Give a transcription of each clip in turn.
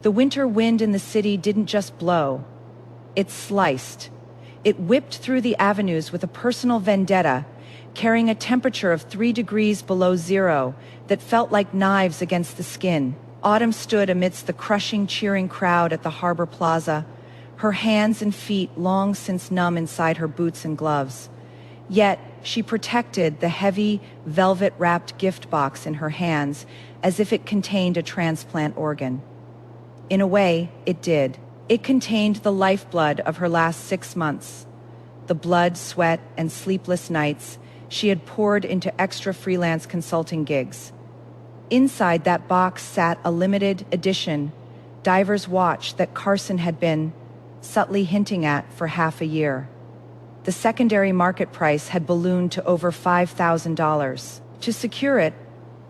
The winter wind in the city didn't just blow. It sliced. It whipped through the avenues with a personal vendetta, carrying a temperature of 3 degrees below zero that felt like knives against the skin. Autumn stood amidst the crushing, cheering crowd at the harbor plaza, her hands and feet long since numb inside her boots and gloves. Yet, she protected the heavy, velvet-wrapped gift box in her hands as if it contained a transplant organ. In a way, it did. It contained the lifeblood of her last 6 months. The blood, sweat, and sleepless nights she had poured into extra freelance consulting gigs. Inside that box sat a limited edition diver's watch that Carson had been subtly hinting at for half a year. The secondary market price had ballooned to over $5,000. To secure it,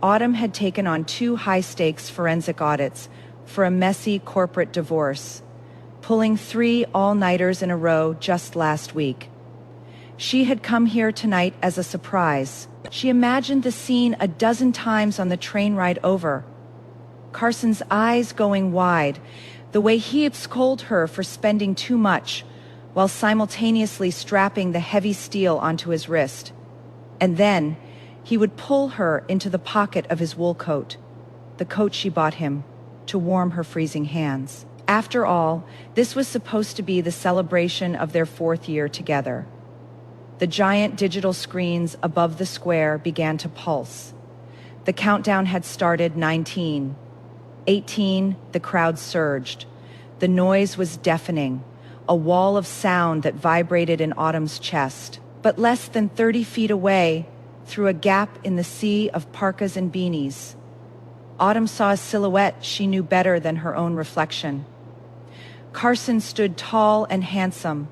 Autumn had taken on 2 high-stakes forensic audits for a messy corporate divorce, pulling 3 all-nighters in a row just last week. She had come here tonight as a surprise. She imagined the scene a dozen times on the train ride over. Carson's eyes going wide, the way he had scolded her for spending too much, while simultaneously strapping the heavy steel onto his wrist. And then, he would pull her into the pocket of his wool coat, the coat she bought him, to warm her freezing hands. After all, this was supposed to be the celebration of their 4th year together. The giant digital screens above the square began to pulse. The countdown had started. 19. 18, the crowd surged. The noise was deafening, a wall of sound that vibrated in Autumn's chest. But less than 30 feet away, through a gap in the sea of parkas and beanies, Autumn saw a silhouette she knew better than her own reflection. Carson stood tall and handsome,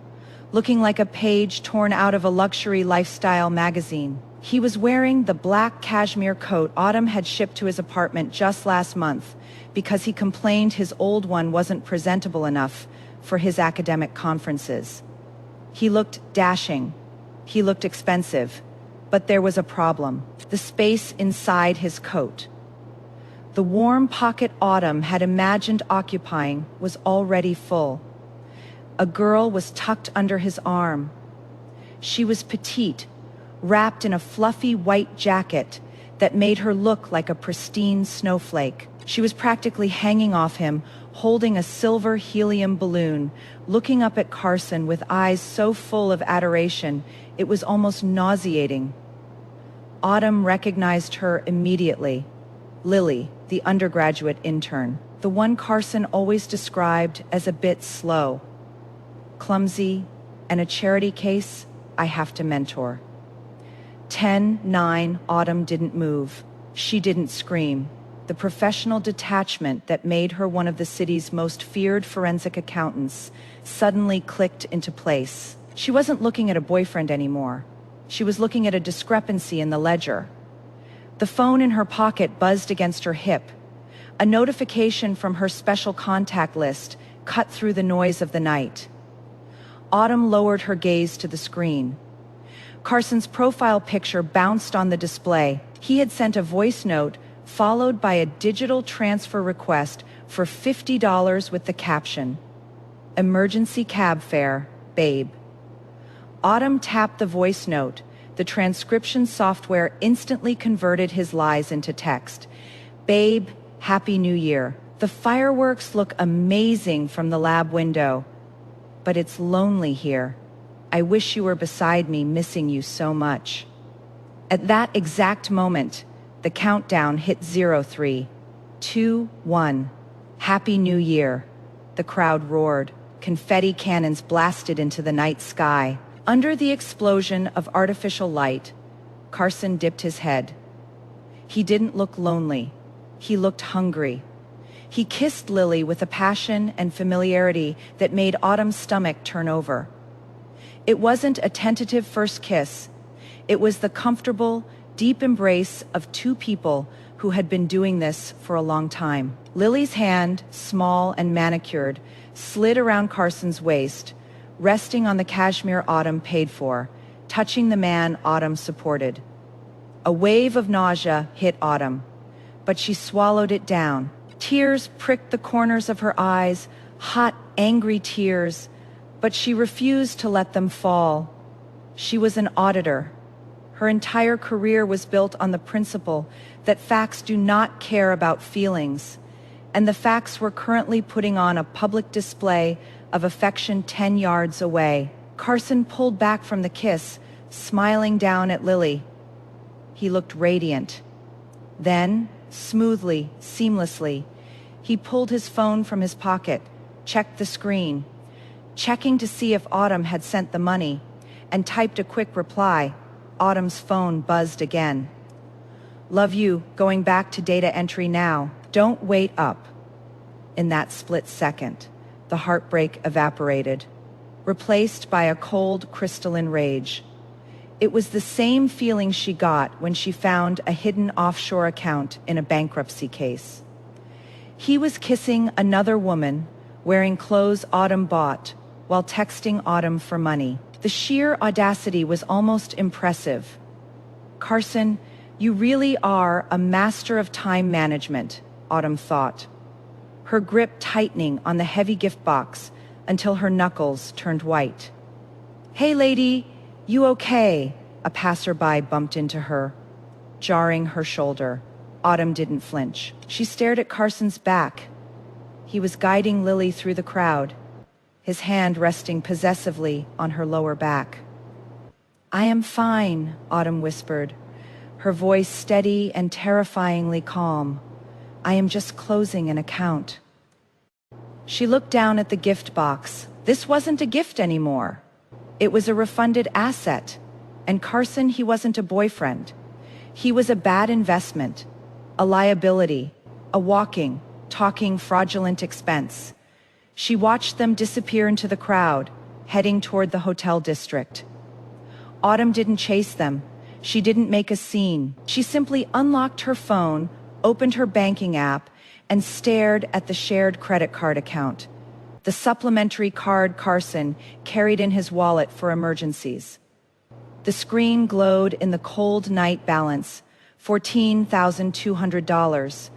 looking like a page torn out of a luxury lifestyle magazine. He was wearing the black cashmere coat Autumn had shipped to his apartment just last month because he complained his old one wasn't presentable enough for his academic conferences. He looked dashing. He looked expensive. But there was a problem: the space inside his coat. The warm pocket Autumn had imagined occupying was already full. A girl was tucked under his arm. She was petite, wrapped in a fluffy white jacket that made her look like a pristine snowflake. She was practically hanging off him, holding a silver helium balloon, looking up at Carson with eyes so full of adoration it was almost nauseating. Autumn recognized her immediately. Lily, the undergraduate intern, the one Carson always described as a bit slow, clumsy, and a charity case I have to mentor. 10-9, Autumn didn't move. She didn't scream. The professional detachment that made her one of the city's most feared forensic accountants suddenly clicked into place. She wasn't looking at a boyfriend anymore. She was looking at a discrepancy in the ledger. The phone in her pocket buzzed against her hip. A notification from her special contact list cut through the noise of the night. Autumn lowered her gaze to the screen. Carson's profile picture bounced on the display. He had sent a voice note followed by a digital transfer request for $50 with the caption, "Emergency cab fare, babe." Autumn tapped the voice note. The transcription software instantly converted his lies into text. "Babe, Happy New Year. The fireworks look amazing from the lab window, but it's lonely here. I wish you were beside me, missing you so much." At that exact moment, the countdown hit 0, 3, 2, 1. "Happy New Year." The crowd roared. Confetti cannons blasted into the night sky. Under the explosion of artificial light, Carson dipped his head. He didn't look lonely. He looked hungry. He kissed Lily with a passion and familiarity that made Autumn's stomach turn over. It wasn't a tentative first kiss. It was the comfortable, deep embrace of 2 people who had been doing this for a long time. Lily's hand, small and manicured, slid around Carson's waist, resting on the cashmere Autumn paid for, touching the man Autumn supported. A wave of nausea hit Autumn, but she swallowed it down. Tears pricked the corners of her eyes, hot, angry tears, but she refused to let them fall. She was an auditor. Her entire career was built on the principle that facts do not care about feelings, and the facts were currently putting on a public display of affection 10 yards away. Carson pulled back from the kiss, smiling down at Lily. He looked radiant. Then, smoothly, seamlessly, he pulled his phone from his pocket, checked the screen, checking to see if Autumn had sent the money, and typed a quick reply. Autumn's phone buzzed again. "Love you, going back to data entry now. Don't wait up." In that split second, the heartbreak evaporated, replaced by a cold, crystalline rage. It was the same feeling she got when she found a hidden offshore account in a bankruptcy case. He was kissing another woman, wearing clothes Autumn bought, while texting Autumn for money. The sheer audacity was almost impressive. "Carson, you really are a master of time management," Autumn thought, her grip tightening on the heavy gift box until her knuckles turned white. "Hey lady, you okay?" A passerby bumped into her, jarring her shoulder. Autumn didn't flinch. She stared at Carson's back. He was guiding Lily through the crowd, his hand resting possessively on her lower back. "I am fine," Autumn whispered, her voice steady and terrifyingly calm. "I am just closing an account." She looked down at the gift box. This wasn't a gift anymore. It was a refunded asset. And Carson, he wasn't a boyfriend. He was a bad investment, a liability, a walking, talking fraudulent expense. She watched them disappear into the crowd, heading toward the hotel district. Autumn didn't chase them. She didn't make a scene. She simply unlocked her phone, opened her banking app, and stared at the shared credit card account, the supplementary card Carson carried in his wallet for emergencies. The screen glowed in the cold night balance, $14,200.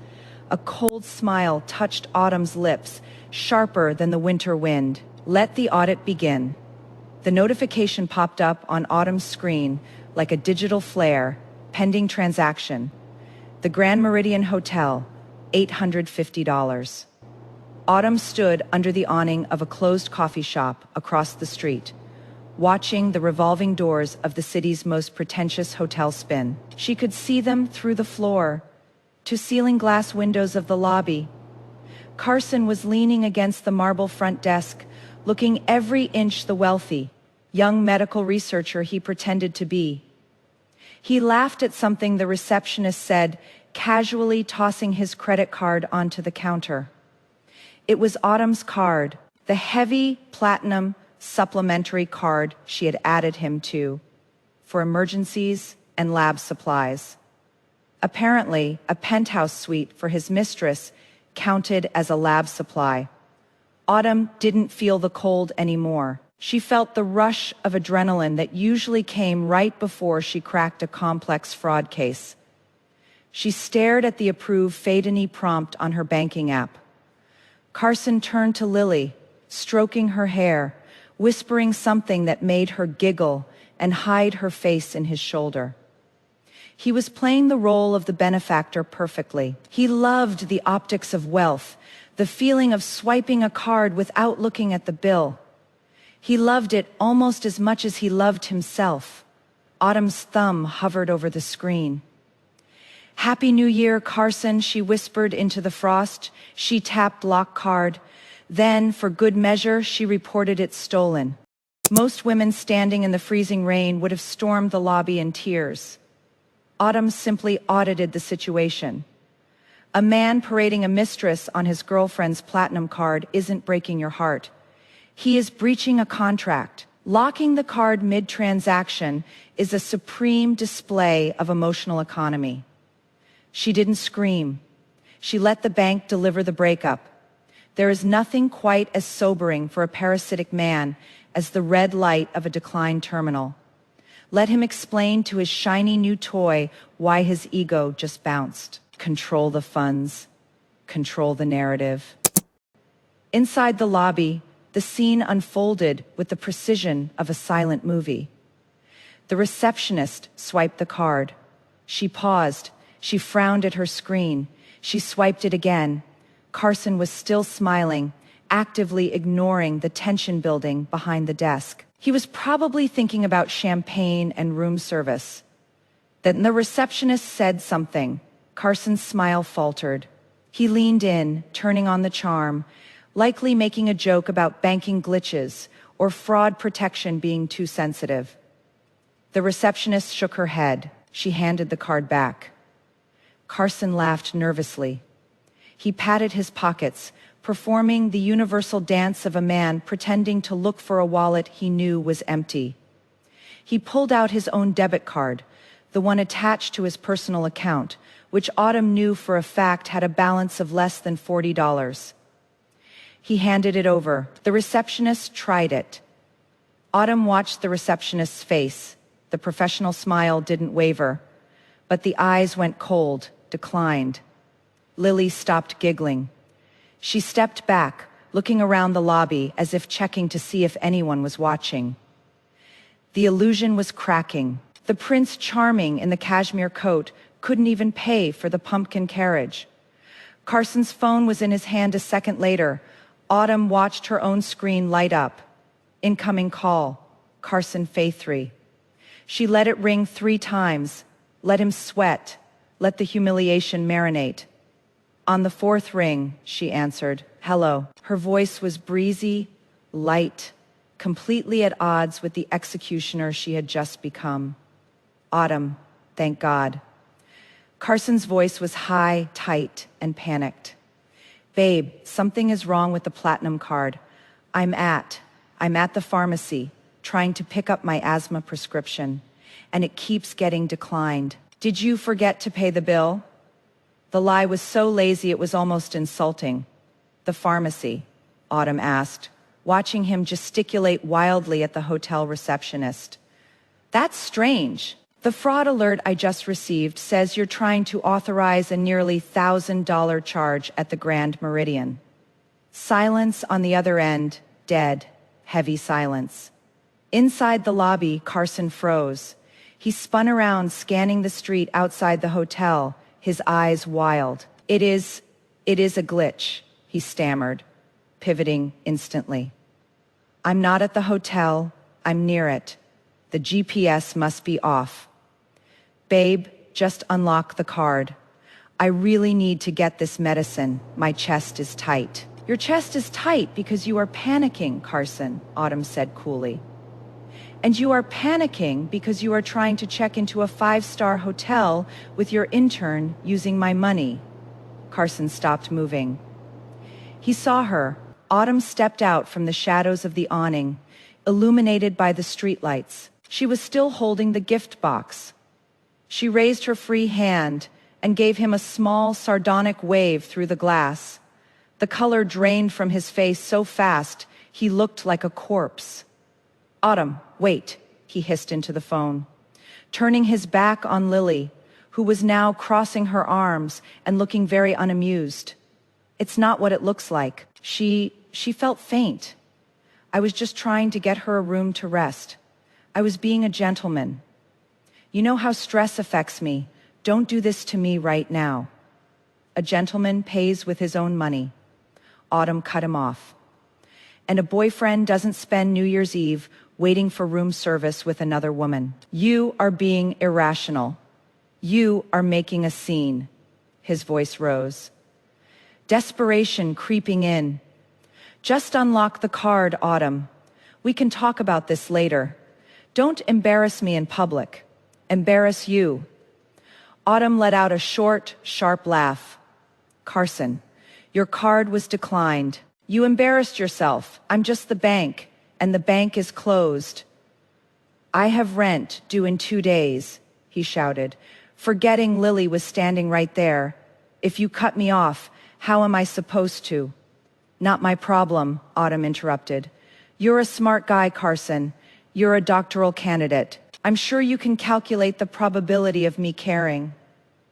A cold smile touched Autumn's lips, sharper than the winter wind. "Let the audit begin." The notification popped up on Autumn's screen like a digital flare, pending transaction. The Grand Meridian Hotel, $850. Autumn stood under the awning of a closed coffee shop across the street, watching the revolving doors of the city's most pretentious hotel spin. She could see them through the floor, to ceiling glass windows of the lobby. Carson was leaning against the marble front desk, looking every inch the wealthy, young medical researcher he pretended to be. He laughed at something the receptionist said, casually tossing his credit card onto the counter. It was Autumn's card, the heavy platinum supplementary card she had added him to, for emergencies and lab supplies. Apparently, a penthouse suite for his mistress counted as a lab supply. Autumn didn't feel the cold anymore. She felt the rush of adrenaline that usually came right before she cracked a complex fraud case. She stared at the approved Fadeny prompt on her banking app. Carson turned to Lily, stroking her hair, whispering something that made her giggle and hide her face in his shoulder. He was playing the role of the benefactor perfectly. He loved the optics of wealth, the feeling of swiping a card without looking at the bill. He loved it almost as much as he loved himself. Autumn's thumb hovered over the screen. "Happy New Year, Carson," she whispered into the frost. She tapped lock card. Then, for good measure, she reported it stolen. Most women standing in the freezing rain would have stormed the lobby in tears. Autumn simply audited the situation. A man parading a mistress on his girlfriend's platinum card isn't breaking your heart. He is breaching a contract. Locking the card mid-transaction is a supreme display of emotional economy. She didn't scream. She let the bank deliver the breakup. There is nothing quite as sobering for a parasitic man as the red light of a declined terminal. Let him explain to his shiny new toy why his ego just bounced. Control the funds. Control the narrative. Inside the lobby, the scene unfolded with the precision of a silent movie. The receptionist swiped the card. She paused. She frowned at her screen. She swiped it again. Carson was still smiling, actively ignoring the tension building behind the desk. He was probably thinking about champagne and room service. Then the receptionist said something. Carson's smile faltered. He leaned in, turning on the charm, likely making a joke about banking glitches or fraud protection being too sensitive. The receptionist shook her head. She handed the card back. Carson laughed nervously. He patted his pockets, performing the universal dance of a man pretending to look for a wallet he knew was empty. He pulled out his own debit card, the one attached to his personal account, which Autumn knew for a fact had a balance of less than $40. He handed it over. The receptionist tried it. Autumn watched the receptionist's face. The professional smile didn't waver, but the eyes went cold, declined. Lily stopped giggling. She stepped back, looking around the lobby as if checking to see if anyone was watching. The illusion was cracking. The Prince Charming in the cashmere coat couldn't even pay for the pumpkin carriage. Carson's phone was in his hand a second later. Autumn watched her own screen light up. Incoming call. Carson Faithry. She let it ring 3 times. Let him sweat. Let the humiliation marinate. On the 4th ring, she answered. Hello. Her voice was breezy, light, completely at odds with the executioner she had just become. Autumn, thank God. Carson's voice was high, tight, and panicked. Babe, something is wrong with the platinum card. I'm at the pharmacy, trying to pick up my asthma prescription, and it keeps getting declined. Did you forget to pay the bill? The lie was so lazy it was almost insulting. The pharmacy, Autumn asked, watching him gesticulate wildly at the hotel receptionist. That's strange. The fraud alert I just received says you're trying to authorize a nearly $1,000 charge at the Grand Meridian. Silence on the other end, dead, heavy silence. Inside the lobby, Carson froze. He spun around, scanning the street outside the hotel, his eyes wild. It is a glitch, he stammered, pivoting instantly. I'm not at the hotel, I'm near it. The GPS must be off. Babe, just unlock the card. I really need to get this medicine. My chest is tight. Your chest is tight because you are panicking, Carson, Autumn said coolly. And you are panicking because you are trying to check into a 5-star hotel with your intern using my money. Carson stopped moving. He saw her. Autumn stepped out from the shadows of the awning, illuminated by the streetlights. She was still holding the gift box. She raised her free hand and gave him a small, sardonic wave through the glass. The color drained from his face so fast, he looked like a corpse. Autumn, wait, he hissed into the phone, turning his back on Lily, who was now crossing her arms and looking very unamused. It's not what it looks like. She felt faint. I was just trying to get her a room to rest. I was being a gentleman. You know how stress affects me. Don't do this to me right now. A gentleman pays with his own money. Autumn cut him off. And a boyfriend doesn't spend New Year's Eve waiting for room service with another woman. You are being irrational. You are making a scene. His voice rose. Desperation creeping in. Just unlock the card, Autumn. We can talk about this later. Don't embarrass me in public. Embarrass you. Autumn let out a short, sharp laugh. Carson, your card was declined. You embarrassed yourself. I'm just the bank, and the bank is closed. I have rent due in 2 days, he shouted, forgetting Lily was standing right there. If you cut me off, how am I supposed to? Not my problem, Autumn interrupted. You're a smart guy, Carson. You're a doctoral candidate. I'm sure you can calculate the probability of me caring.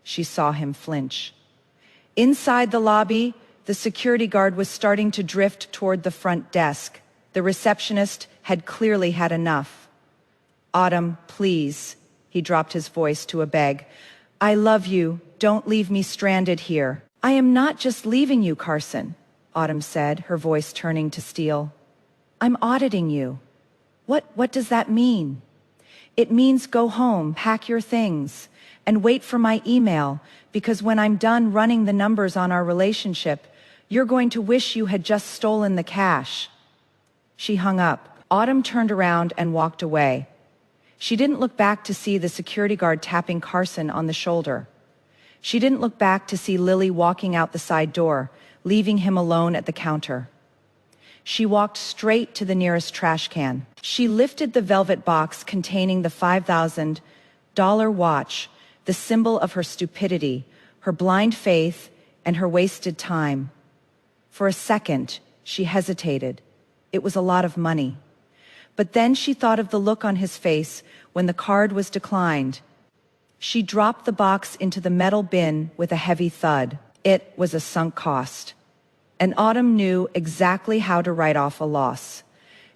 She saw him flinch. Inside the lobby, the security guard was starting to drift toward the front desk. The receptionist had clearly had enough. Autumn, please. He dropped his voice to a beg. I love you. Don't leave me stranded here. I am not just leaving you, Carson, Autumn said, her voice turning to steel. I'm auditing you. What does that mean? It means go home, pack your things, and wait for my email, because when I'm done running the numbers on our relationship, you're going to wish you had just stolen the cash. She hung up. Autumn turned around and walked away. She didn't look back to see the security guard tapping Carson on the shoulder. She didn't look back to see Lily walking out the side door, leaving him alone at the counter. She walked straight to the nearest trash can. She lifted the velvet box containing the $5,000 watch, the symbol of her stupidity, her blind faith, and her wasted time. For a second, she hesitated. It was a lot of money. But then she thought of the look on his face when the card was declined. She dropped the box into the metal bin with a heavy thud. It was a sunk cost. And Autumn knew exactly how to write off a loss.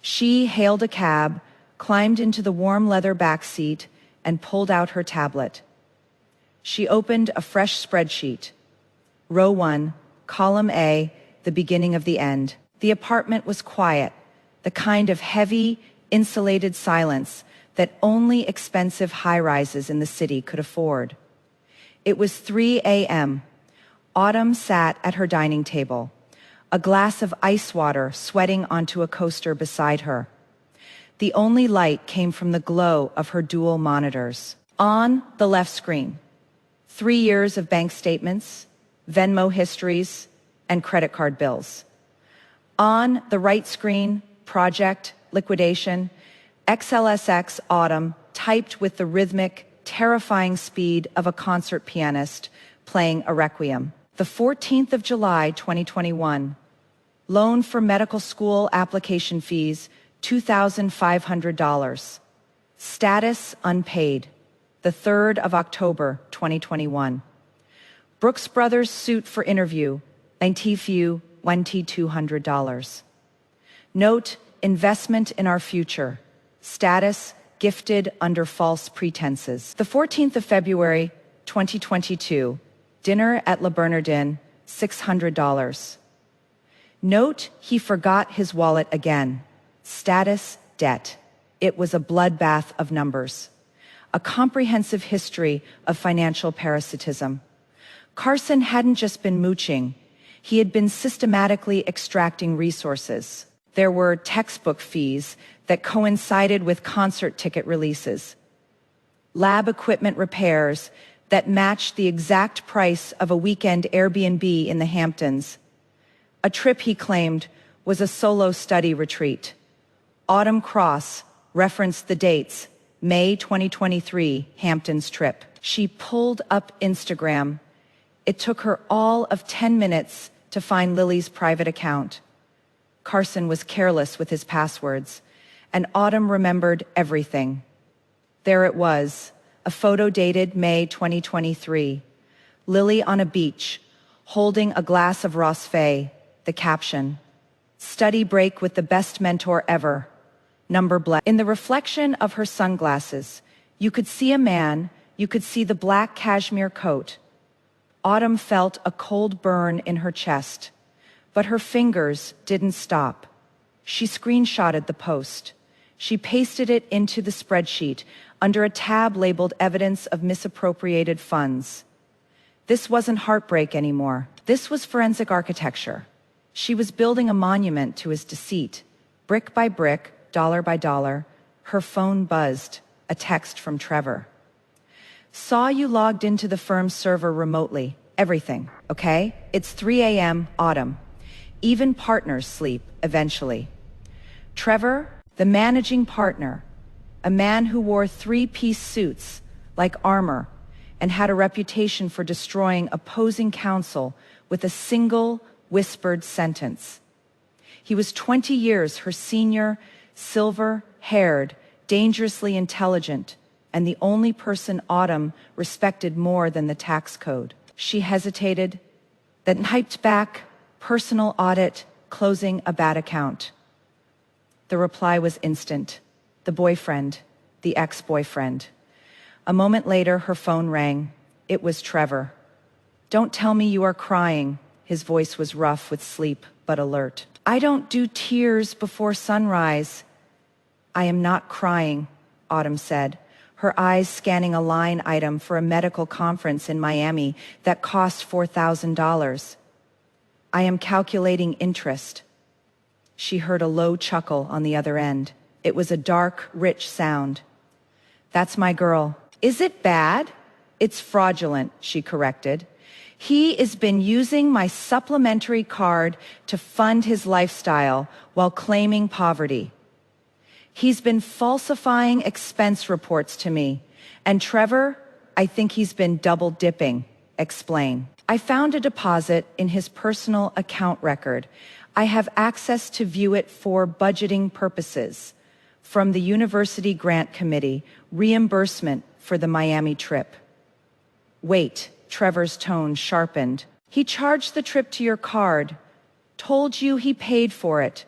She hailed a cab, climbed into the warm leather back seat, and pulled out her tablet. She opened a fresh spreadsheet. Row 1, column A, the beginning of the end. The apartment was quiet, the kind of heavy, insulated silence that only expensive high-rises in the city could afford. It was 3 a.m. Autumn sat at her dining table, a glass of ice water sweating onto a coaster beside her. The only light came from the glow of her dual monitors. On the left screen, 3 years of bank statements, Venmo histories, and credit card bills. On the right screen, project, liquidation, XLSX Autumn typed with the rhythmic, terrifying speed of a concert pianist playing a requiem. The 14th of July, 2021. Loan for medical school application fees, $2,500. Status unpaid. The 3rd of October, 2021. Brooks Brothers suit for interview, $92,200. Note, investment in our future. Status, gifted under false pretenses. The 14th of February, 2022. Dinner at Le Bernardin, $600. Note, he forgot his wallet again. Status, debt. It was a bloodbath of numbers. A comprehensive history of financial parasitism. Carson hadn't just been mooching. He had been systematically extracting resources. There were textbook fees that coincided with concert ticket releases. Lab equipment repairs that matched the exact price of a weekend Airbnb in the Hamptons. A trip he claimed was a solo study retreat. Autumn Cross referenced the dates, May 2023, Hamptons trip. She pulled up Instagram. It took her all of 10 minutes to find Lily's private account. Carson was careless with his passwords, and Autumn remembered everything. There it was, a photo dated May 2023. Lily on a beach, holding a glass of Rosé. The caption, study break with the best mentor ever. Number black. In the reflection of her sunglasses, you could see a man, you could see the black cashmere coat. Autumn felt a cold burn in her chest, but her fingers didn't stop. She screenshotted the post. She pasted it into the spreadsheet under a tab labeled evidence of misappropriated funds. This wasn't heartbreak anymore. This was forensic architecture. She was building a monument to his deceit. Brick by brick, dollar by dollar, her phone buzzed, a text from Trevor. Saw you logged into the firm's server remotely. Everything, okay? It's 3 a.m. Autumn. Even partners sleep, eventually. Trevor, the managing partner, a man who wore 3-piece suits, like armor, and had a reputation for destroying opposing counsel with a single whispered sentence. He was 20 years her senior, silver-haired, dangerously intelligent, and the only person Autumn respected more than the tax code. She hesitated, Then typed back, personal audit, closing a bad account. The reply was instant. The boyfriend, the ex-boyfriend. A moment later, her phone rang. It was Trevor. Don't tell me you are crying. His voice was rough with sleep, but alert. I don't do tears before sunrise. I am not crying, Autumn said, her eyes scanning a line item for a medical conference in Miami that cost $4,000. I am calculating interest. She heard a low chuckle on the other end. It was a dark, rich sound. That's my girl. Is it bad? It's fraudulent, she corrected. He has been using my supplementary card to fund his lifestyle while claiming poverty. He's been falsifying expense reports to me. And Trevor, I think he's been double dipping. Explain. I found a deposit in his personal account record. I have access to view it for budgeting purposes. From the University Grant Committee, reimbursement for the Miami trip. Wait, Trevor's tone sharpened. He charged the trip to your card, told you he paid for it,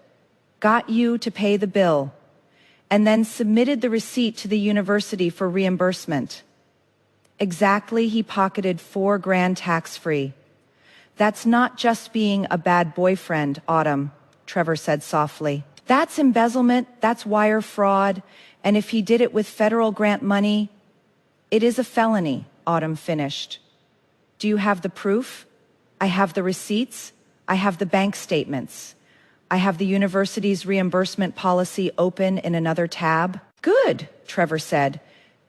got you to pay the bill, and then submitted the receipt to the university for reimbursement. Exactly, he pocketed $4,000 tax-free. That's not just being a bad boyfriend, Autumn, Trevor said softly. That's embezzlement, that's wire fraud, and if he did it with federal grant money, it is a felony, Autumn finished. Do you have the proof? I have the receipts. I have the bank statements. I have the university's reimbursement policy open in another tab. Good, Trevor said.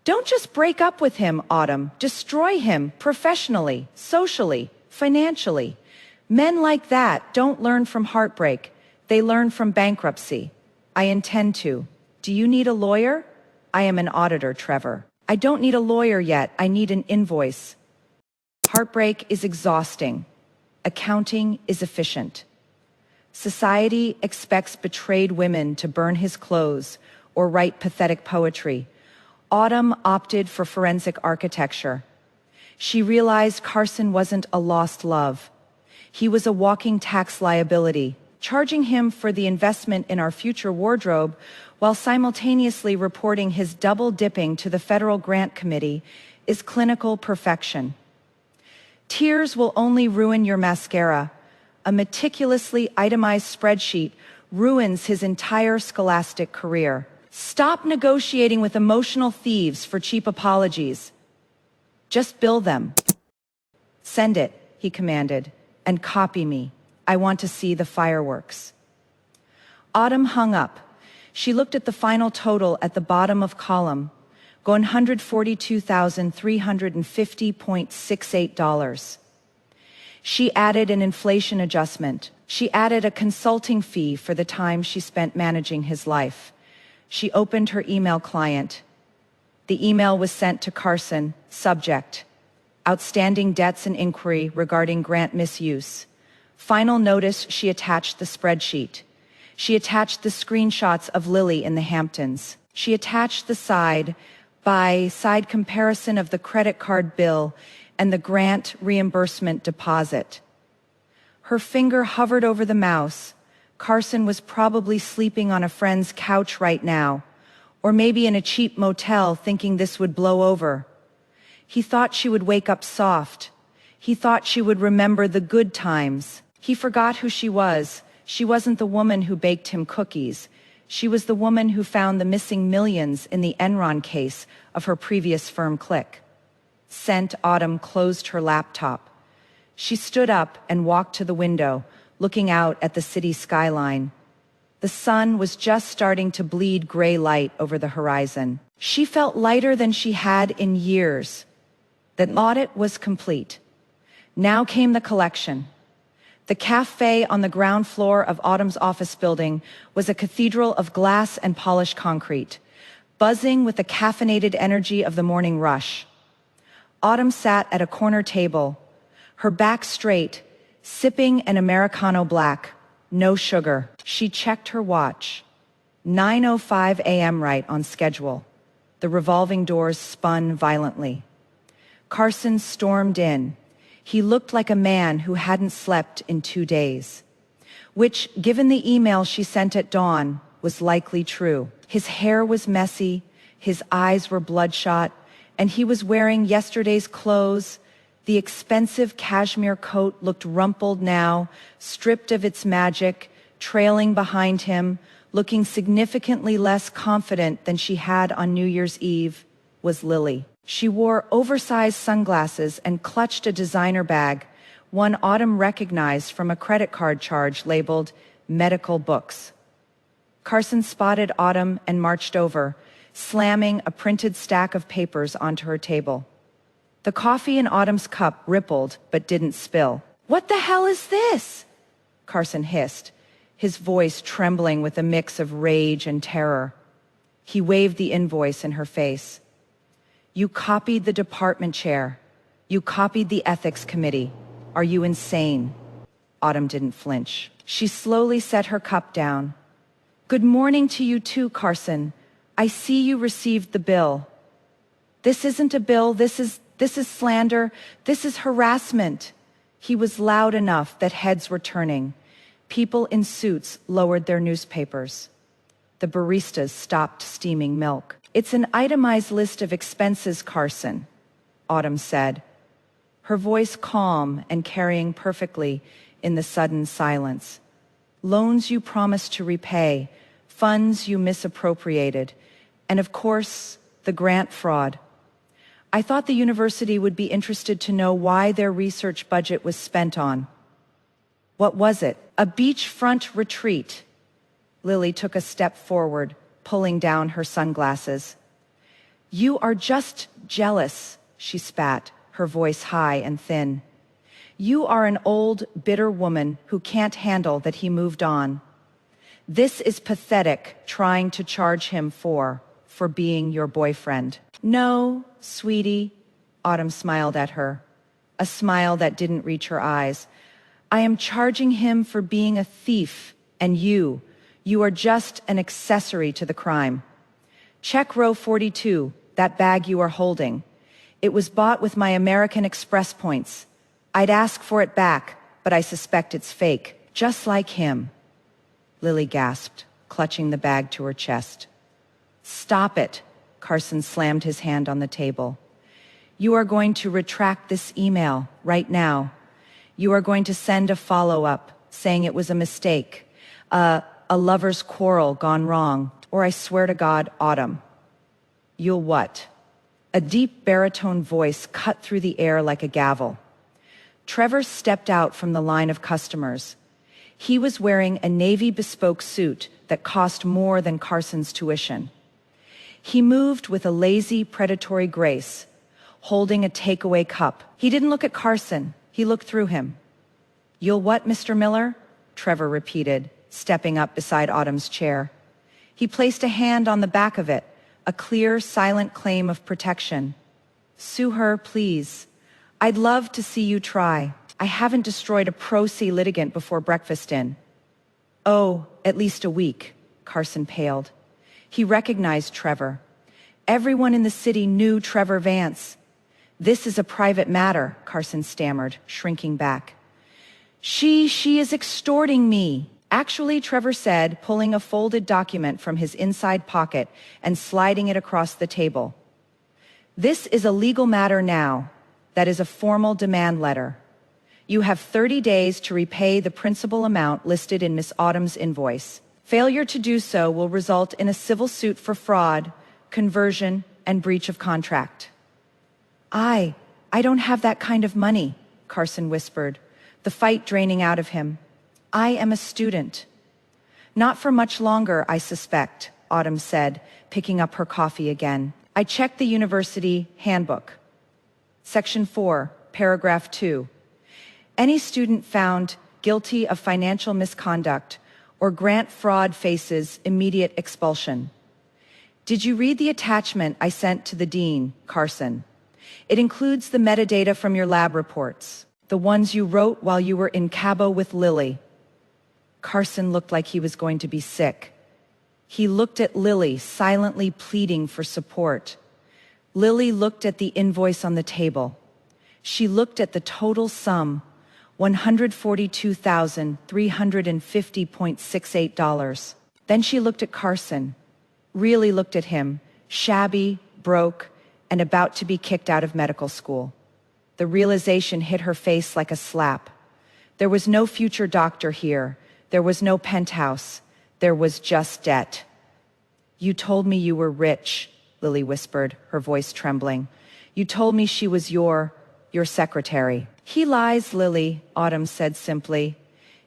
Don't just break up with him, Autumn. Destroy him professionally, socially, financially. Men like that don't learn from heartbreak. They learn from bankruptcy. I intend to. Do you need a lawyer? I am an auditor, Trevor. I don't need a lawyer yet. I need an invoice. Heartbreak is exhausting. Accounting is efficient. Society expects betrayed women to burn his clothes or write pathetic poetry. Autumn opted for forensic architecture. She realized Carson wasn't a lost love. He was a walking tax liability, charging him for the investment in our future wardrobe while simultaneously reporting his double dipping to the federal grant committee is clinical perfection. Tears will only ruin your mascara. A meticulously itemized spreadsheet ruins his entire scholastic career. Stop negotiating with emotional thieves for cheap apologies. Just bill them. Send it, he commanded, and copy me. I want to see the fireworks. Autumn hung up. She looked at the final total at the bottom of column, $142,350.68. She added an inflation adjustment. She added a consulting fee for the time she spent managing his life. She opened her email client. The email was sent to Carson, subject, outstanding debts and inquiry regarding grant misuse. Final notice, she attached the spreadsheet. She attached the screenshots of Lily in the Hamptons. She attached the side-by-side comparison of the credit card bill and the grant reimbursement deposit. Her finger hovered over the mouse. Carson was probably sleeping on a friend's couch right now, or maybe in a cheap motel thinking this would blow over. He thought she would wake up soft. He thought she would remember the good times. He forgot who she was. She wasn't the woman who baked him cookies. She was the woman who found the missing millions in the Enron case of her previous firm Click. Sent. Autumn closed her laptop. She stood up and walked to the window, looking out at the city skyline. The sun was just starting to bleed gray light over the horizon. She felt lighter than she had in years. The audit was complete. Now came the collection. The cafe on the ground floor of Autumn's office building was a cathedral of glass and polished concrete, buzzing with the caffeinated energy of the morning rush. Autumn sat at a corner table, her back straight, sipping an Americano black, no sugar. She checked her watch. 9:05 a.m. right on schedule. The revolving doors spun violently. Carson stormed in. He looked like a man who hadn't slept in 2 days. Which, given the email she sent at dawn, was likely true. His hair was messy, his eyes were bloodshot, and he was wearing yesterday's clothes. The expensive cashmere coat looked rumpled now, stripped of its magic, trailing behind him, looking significantly less confident than she had on New Year's Eve, was Lily. She wore oversized sunglasses and clutched a designer bag, one Autumn recognized from a credit card charge labeled medical books. Carson spotted Autumn and marched over, slamming a printed stack of papers onto her table. The coffee in Autumn's cup rippled but didn't spill. "What the hell is this?" Carson hissed, his voice trembling with a mix of rage and terror. He waved the invoice in her face. "You copied the department chair. You copied the ethics committee. Are you insane?" Autumn didn't flinch. She slowly set her cup down. "Good morning to you too, Carson. I see you received the bill." "This isn't a bill. This is slander. This is harassment." He was loud enough that heads were turning. People in suits lowered their newspapers. The baristas stopped steaming milk. "It's an itemized list of expenses, Carson," Autumn said, her voice calm and carrying perfectly in the sudden silence. "Loans you promised to repay, funds you misappropriated, and of course, the grant fraud. I thought the university would be interested to know why their research budget was spent on." "What was it?" "A beachfront retreat." Lily took a step forward, pulling down her sunglasses. "You are just jealous," she spat, her voice high and thin. "You are an old, bitter woman who can't handle that he moved on. This is pathetic, trying to charge him for being your boyfriend." "No, sweetie," Autumn smiled at her, a smile that didn't reach her eyes. "I am charging him for being a thief, and you are just an accessory to the crime. Check row 42, that bag you are holding. It was bought with my American Express points. I'd ask for it back, but I suspect it's fake, just like him." Lily gasped, clutching the bag to her chest. "Stop it," Carson slammed his hand on the table. "You are going to retract this email right now. You are going to send a follow-up saying it was a mistake, a lover's quarrel gone wrong, or I swear to God, Autumn." "You'll what?" A deep baritone voice cut through the air like a gavel. Trevor stepped out from the line of customers. He was wearing a navy bespoke suit that cost more than Carson's tuition. He moved with a lazy, predatory grace, holding a takeaway cup. He didn't look at Carson. He looked through him. "You'll what, Mr. Miller?" Trevor repeated, stepping up beside Autumn's chair. He placed a hand on the back of it, a clear, silent claim of protection. "Sue her, please. I'd love to see you try. I haven't destroyed a pro-se litigant before breakfast in." "Oh, at least a week," Carson paled. He recognized Trevor. Everyone in the city knew Trevor Vance. "This is a private matter," Carson stammered, shrinking back. She is extorting me." "Actually," Trevor said, pulling a folded document from his inside pocket and sliding it across the table. "This is a legal matter now. That is a formal demand letter. You have 30 days to repay the principal amount listed in Miss Autumn's invoice. Failure to do so will result in a civil suit for fraud, conversion, and breach of contract." I don't have that kind of money," Carson whispered, the fight draining out of him. "I am a student." "Not for much longer, I suspect," Autumn said, picking up her coffee again. "I checked the university handbook. Section 4, paragraph 2. Any student found guilty of financial misconduct or grant fraud faces immediate expulsion." "Did you read the attachment I sent to the dean, Carson? It includes the metadata from your lab reports, the ones you wrote while you were in Cabo with Lily." Carson looked like he was going to be sick. He looked at Lily, silently pleading for support. Lily looked at the invoice on the table. She looked at the total sum, $142,350.68. Then she looked at Carson, really looked at him, shabby, broke, and about to be kicked out of medical school. The realization hit her face like a slap. There was no future doctor here. There was no penthouse. There was just debt. "You told me you were rich," Lily whispered, her voice trembling. "You told me she was your secretary." "He lies, Lily," Autumn said simply.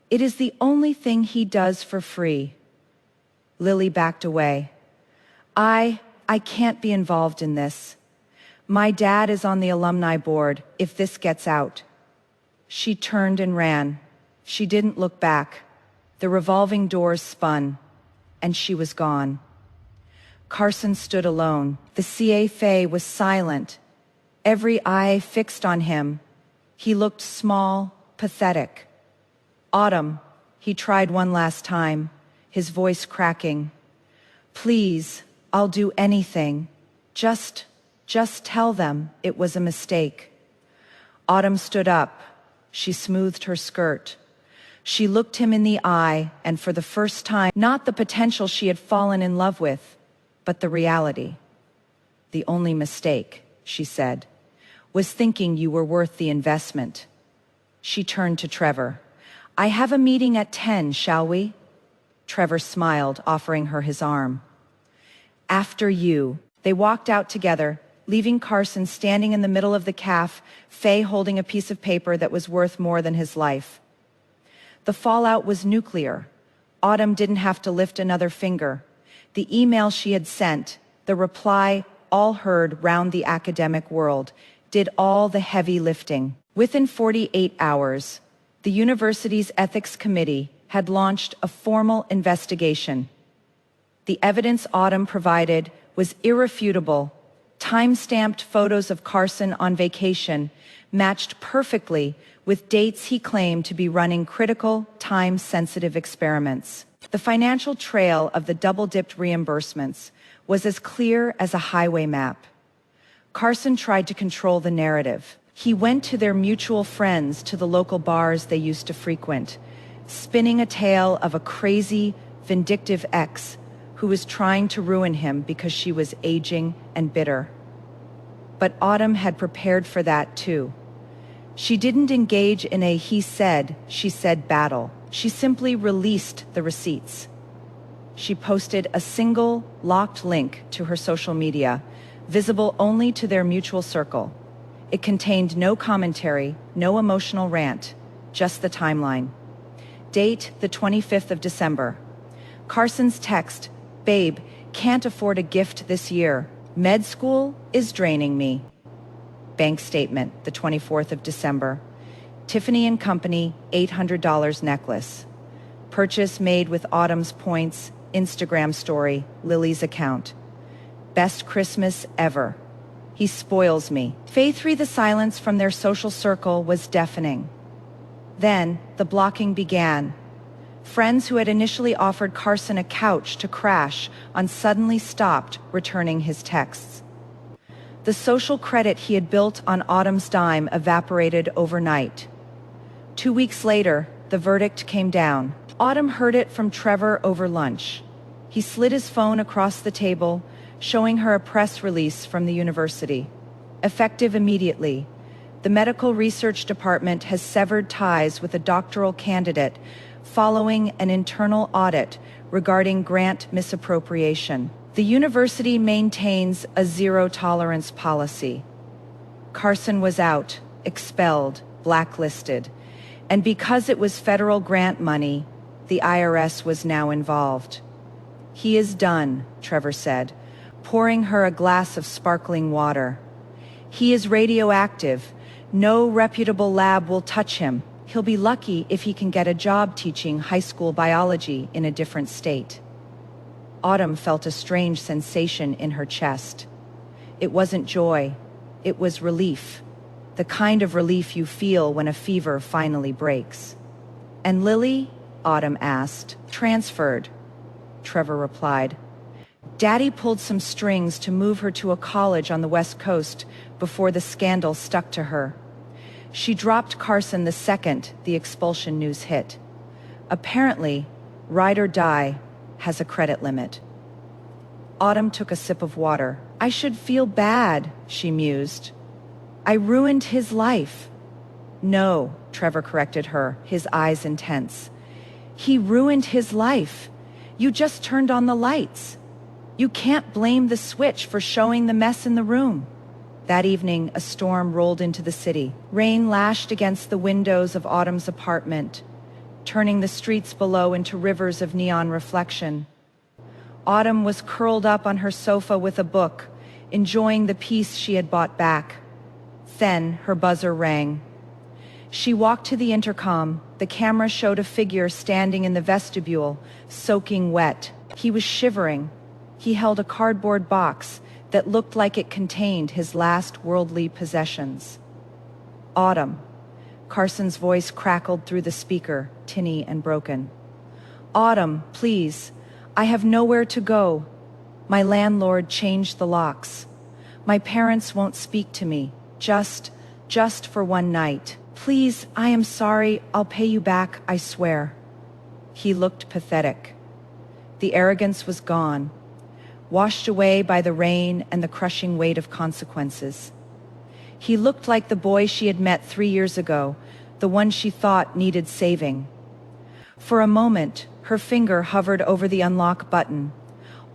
"It is the only thing he does for free." Lily backed away. I can't be involved in this. My dad is on the alumni board if this gets out." She turned and ran. She didn't look back. The revolving doors spun, and she was gone. Carson stood alone. The CFA was silent, every eye fixed on him. He looked small, pathetic. "Autumn," he tried one last time, his voice cracking. "Please, I'll do anything. Just tell them it was a mistake." Autumn stood up. She smoothed her skirt. She looked him in the eye, and for the first time, not the potential she had fallen in love with, but the reality. "The only mistake," she said, "was thinking you were worth the investment." She turned to Trevor. "I have a meeting at 10, shall we?" Trevor smiled, offering her his arm. "After you." They walked out together, leaving Carson standing in the middle of the cafe holding a piece of paper that was worth more than his life. The fallout was nuclear. Autumn didn't have to lift another finger. The email she had sent, the reply all heard round the academic world, did all the heavy lifting. Within 48 hours, the university's ethics committee had launched a formal investigation. The evidence Autumn provided was irrefutable. Time-stamped photos of Carson on vacation matched perfectly with dates he claimed to be running critical, time-sensitive experiments. The financial trail of the double-dipped reimbursements was as clear as a highway map. Carson tried to control the narrative. He went to their mutual friends, to the local bars they used to frequent, spinning a tale of a crazy, vindictive ex who was trying to ruin him because she was aging and bitter. But Autumn had prepared for that too. She didn't engage in a he said, she said battle. She simply released the receipts. She posted a single, locked link to her social media, visible only to their mutual circle. It contained no commentary, no emotional rant, just the timeline. Date, the 25th of December. Carson's text, "Babe, can't afford a gift this year. Med school is draining me." Bank statement, the 24th of December. Tiffany & Company, $800 necklace. Purchase made with Autumn's points, Instagram story, Lily's account. "Best Christmas ever. He spoils me." Faithfully, the silence from their social circle was deafening. Then the blocking began. Friends who had initially offered Carson a couch to crash on suddenly stopped returning his texts. The social credit he had built on Autumn's dime evaporated overnight. 2 weeks later, the verdict came down. Autumn heard it from Trevor over lunch. He slid his phone across the table, showing her a press release from the university. Effective immediately, the medical research department has severed ties with a doctoral candidate following an internal audit regarding grant misappropriation. The university maintains a zero-tolerance policy. Carson was out, expelled, blacklisted, and because it was federal grant money, the IRS was now involved. "He is done," Trevor said, pouring her a glass of sparkling water. "He is radioactive. No reputable lab will touch him. He'll be lucky if he can get a job teaching high school biology in a different state." Autumn felt a strange sensation in her chest. It wasn't joy, it was relief. The kind of relief you feel when a fever finally breaks. "And Lily?" Autumn asked. "Transferred," Trevor replied. "Daddy pulled some strings to move her to a college on the West Coast before the scandal stuck to her. She dropped Carson the second the expulsion news hit. Apparently, ride-or-die has a credit limit. Autumn took a sip of water. I should feel bad, she mused. I ruined his life. No, Trevor corrected her, his eyes intense. He ruined his life. You just turned on the lights. You can't blame the switch for showing the mess in the room. That evening, a storm rolled into the city. Rain lashed against the windows of Autumn's apartment, turning the streets below into rivers of neon reflection. Autumn was curled up on her sofa with a book, enjoying the peace she had bought back. Then her buzzer rang. She walked to the intercom. The camera showed a figure standing in the vestibule, soaking wet. He was shivering. He held a cardboard box that looked like it contained his last worldly possessions. Autumn. Carson's voice crackled through the speaker, tinny and broken. Autumn, please. I have nowhere to go. My landlord changed the locks. My parents won't speak to me. Just for one night. Please, I am sorry. I'll pay you back, I swear. He looked pathetic. The arrogance was gone, washed away by the rain and the crushing weight of consequences. He looked like the boy she had met 3 years ago, the one she thought needed saving. For a moment, her finger hovered over the unlock button.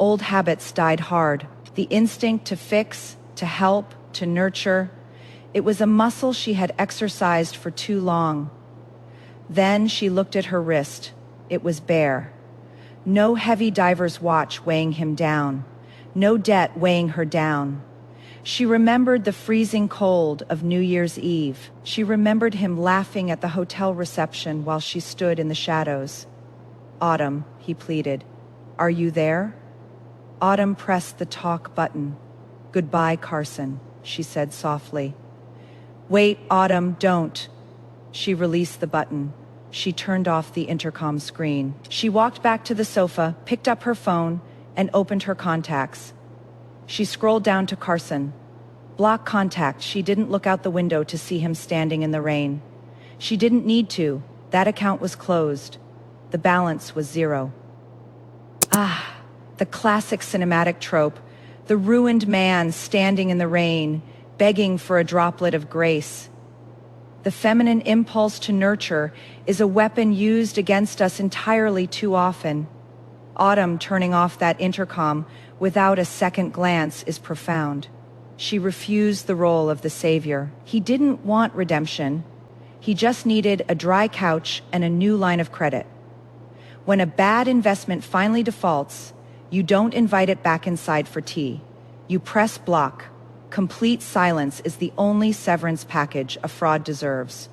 Old habits died hard. The instinct to fix, to help, to nurture. It was a muscle she had exercised for too long. Then she looked at her wrist. It was bare. No heavy diver's watch weighing him down. No debt weighing her down. She remembered the freezing cold of New Year's Eve. She remembered him laughing at the hotel reception while she stood in the shadows. Autumn, he pleaded. Are you there? Autumn pressed the talk button. Goodbye, Carson, she said softly. Wait, Autumn, don't. She released the button. She turned off the intercom screen. She walked back to the sofa, picked up her phone, and opened her contacts. She scrolled down to Carson. Block contact. She didn't look out the window to see him standing in the rain. She didn't need to. That account was closed. The balance was 0. Ah, the classic cinematic trope. The ruined man standing in the rain, begging for a droplet of grace. The feminine impulse to nurture is a weapon used against us entirely too often. Autumn turning off that intercom without a second glance is profound. She refused the role of the savior. He didn't want redemption. He just needed a dry couch and a new line of credit. When a bad investment finally defaults, you don't invite it back inside for tea. You press block. Complete silence is the only severance package a fraud deserves.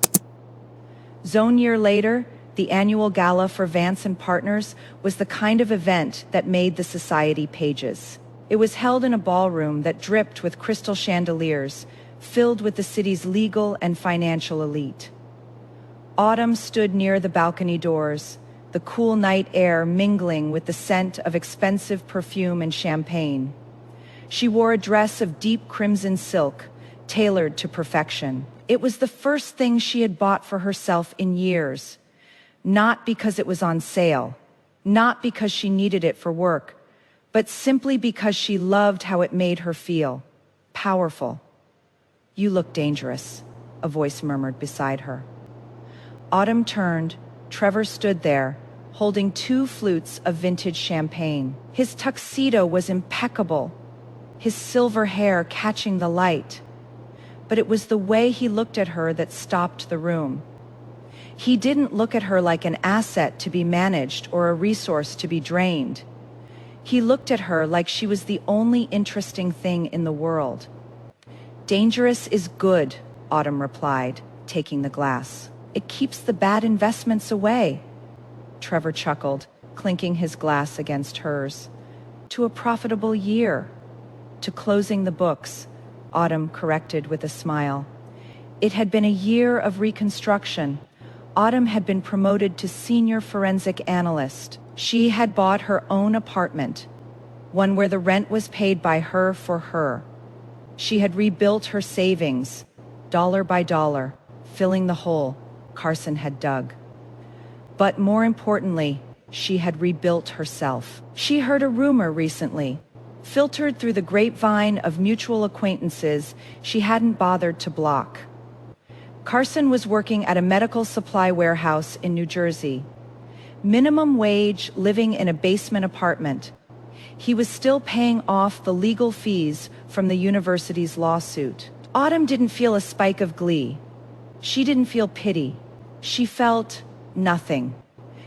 Zone year later, the annual gala for Vance and Partners was the kind of event that made the society pages. It was held in a ballroom that dripped with crystal chandeliers, filled with the city's legal and financial elite. Autumn stood near the balcony doors, the cool night air mingling with the scent of expensive perfume and champagne. She wore a dress of deep crimson silk, tailored to perfection. It was the first thing she had bought for herself in years. Not because it was on sale, not because she needed it for work, but simply because she loved how it made her feel. Powerful. You look dangerous, a voice murmured beside her. Autumn turned. Trevor stood there, holding 2 flutes of vintage champagne. His tuxedo was impeccable, his silver hair catching the light. But it was the way he looked at her that stopped the room. He didn't look at her like an asset to be managed or a resource to be drained. He looked at her like she was the only interesting thing in the world. Dangerous is good, Autumn replied, taking the glass. It keeps the bad investments away. Trevor chuckled, clinking his glass against hers. To a profitable year. To closing the books, Autumn corrected with a smile. It had been a year of reconstruction. Autumn had been promoted to senior forensic analyst. She had bought her own apartment, one where the rent was paid by her for her. She had rebuilt her savings, dollar by dollar, filling the hole Carson had dug. But more importantly, she had rebuilt herself. She heard a rumor recently, filtered through the grapevine of mutual acquaintances she hadn't bothered to block. Carson was working at a medical supply warehouse in New Jersey. Minimum wage, living in a basement apartment. He was still paying off the legal fees from the university's lawsuit. Autumn didn't feel a spike of glee. She didn't feel pity. She felt nothing.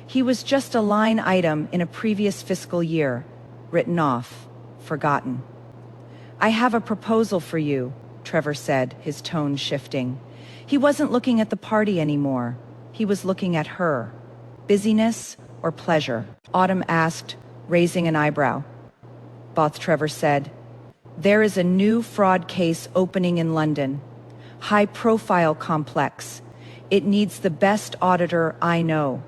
He was just a line item in a previous fiscal year, written off, forgotten. "I have a proposal for you," Trevor said, his tone shifting. He wasn't looking at the party anymore. He was looking at her. Busyness or pleasure? Autumn asked, raising an eyebrow. Both, Trevor said. "There is a new fraud case opening in London. High-profile complex. It needs the best auditor I know."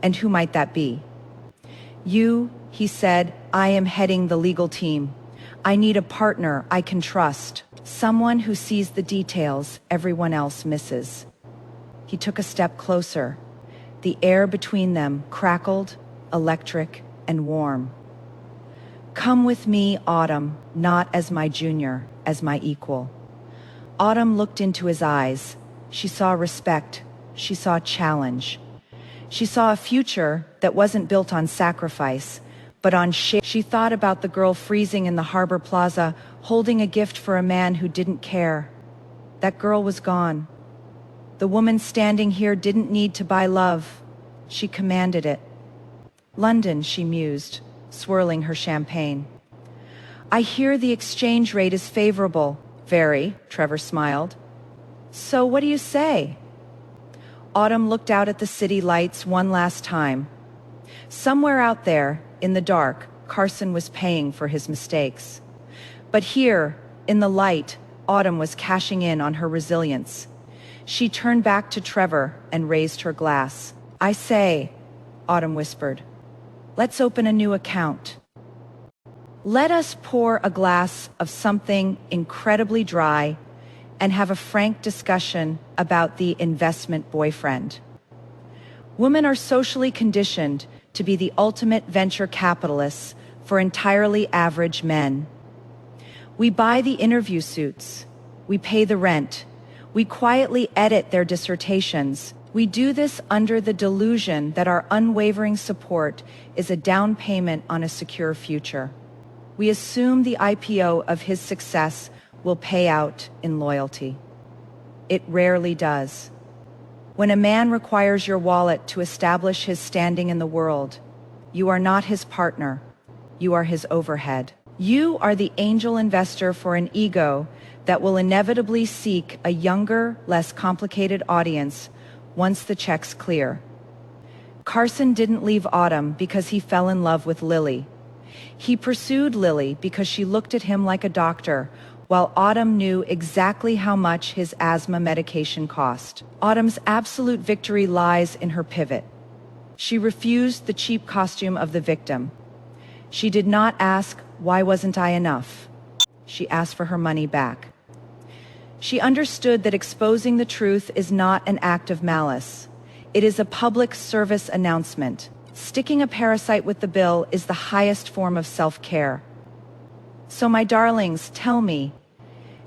"And who might that be?" "You," he said. "I am heading the legal team. I need a partner I can trust. Someone who sees the details everyone else misses." He took a step closer. The air between them crackled, electric, and warm. "Come with me, Autumn, not as my junior, as my equal." Autumn looked into his eyes. She saw respect. She saw challenge. She saw a future that wasn't built on sacrifice, but on shame. She thought about the girl freezing in the Harbor Plaza, holding a gift for a man who didn't care. That girl was gone. The woman standing here didn't need to buy love. She commanded it. "London," she mused, swirling her champagne. "I hear the exchange rate is favorable." "Very," Trevor smiled. "So what do you say?" Autumn looked out at the city lights one last time. Somewhere out there, in the dark, Carson was paying for his mistakes. But here, in the light, Autumn was cashing in on her resilience. She turned back to Trevor and raised her glass. "I say," Autumn whispered, "let's open a new account. Let us pour a glass of something incredibly dry and have a frank discussion about the investment boyfriend." Women are socially conditioned to be the ultimate venture capitalists for entirely average men. We buy the interview suits. We pay the rent. We quietly edit their dissertations. We do this under the delusion that our unwavering support is a down payment on a secure future. We assume the IPO of his success will pay out in loyalty. It rarely does. When a man requires your wallet to establish his standing in the world, you are not his partner. You are his overhead. You are the angel investor for an ego that will inevitably seek a younger, less complicated audience once the checks clear. Carson didn't leave Autumn because he fell in love with Lily. He pursued Lily because she looked at him like a doctor, while Autumn knew exactly how much his asthma medication cost. Autumn's absolute victory lies in her pivot. She refused the cheap costume of the victim. She did not ask, "Why wasn't I enough?" She asked for her money back. She understood that exposing the truth is not an act of malice. It is a public service announcement. Sticking a parasite with the bill is the highest form of self-care. So, my darlings, tell me,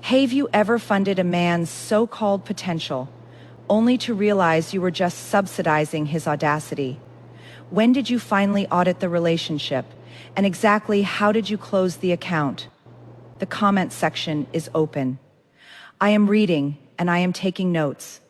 have you ever funded a man's so-called potential, only to realize you were just subsidizing his audacity? When did you finally audit the relationship? And exactly how did you close the account? The comment section is open. I am reading and I am taking notes.